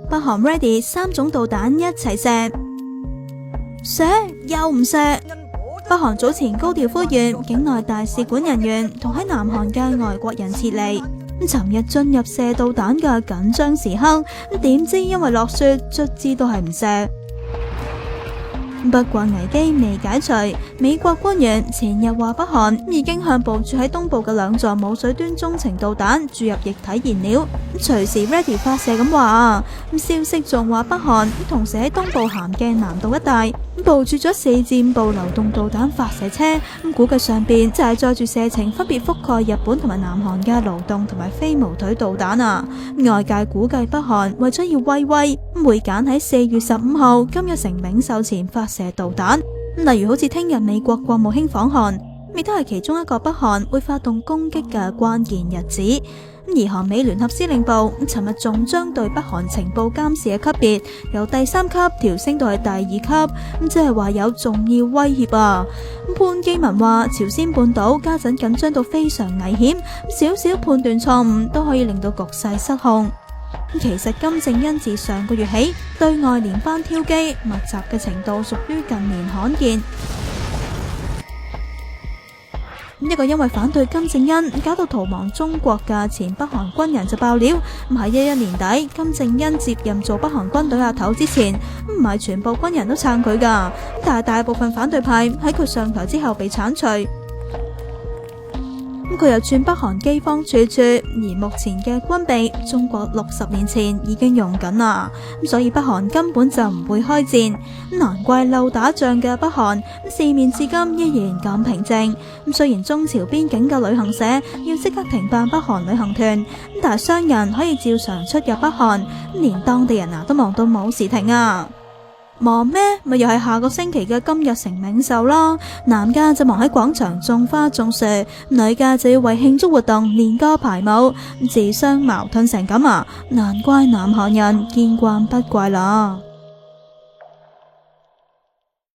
北韓 ready 3種導彈一齊射，射又唔射。北韓早前高調呼籲境內大使館人員同喺南韓嘅外國人撤離。尋日進入射導彈嘅緊張時刻，點知因為落雪，卒之都係唔射。不過危機未解除，美國官員前日話北韓已經向部署喺東部嘅2座舞水端中程導彈注入液體燃料，隨時 ready 發射咁話。消息仲話北韓同時喺東部咸嘅南道一帶部署咗4至5部流動導彈發射車，估計上邊就係載住射程分別覆蓋日本同埋南韓嘅勞動同埋飛毛腿導彈啊！外界估計北韓為咗要威威，會揀喺4月15號金日成冥壽前發射導彈，例如好似聽日美國國務卿訪韓，亦都係其中一個北韓會發動攻擊嘅關鍵日子。而韓美聯合司令部尋日仲將對北韓情報監視嘅級別由第3級調升到係第2級，即係話有重要威脅啊！潘基文話朝鮮半島家陣緊張到非常危險，少少判斷錯誤都可以令到局勢失控。其實金正恩自上個月起對外連番挑機，密集嘅程度屬於近年罕見。一個因為反對金正恩搞到逃亡中國嘅前北韓軍人就爆料，喺11年底金正恩接任做北韓軍隊阿頭之前，唔係全部軍人都撐佢噶，但係大部分反對派喺佢上台之後被鏟除。佢又串北韓饑荒處處，而目前嘅軍備中國60年前已經用緊啦，所以北韓根本就唔會開戰。難怪漏打仗嘅北韓市面至今依然咁平靜。雖然中朝邊境嘅旅行社要即刻停辦北韓旅行團，但係商人可以照常出入北韓，連當地人都忙到冇時停啊！忙咩？咪又係下個星期嘅金日成冥壽啦。男家就忙喺廣場種花種樹，女家就要為慶祝活動練歌排舞，自相矛盾成咁啊！難怪南韓人見慣不怪啦。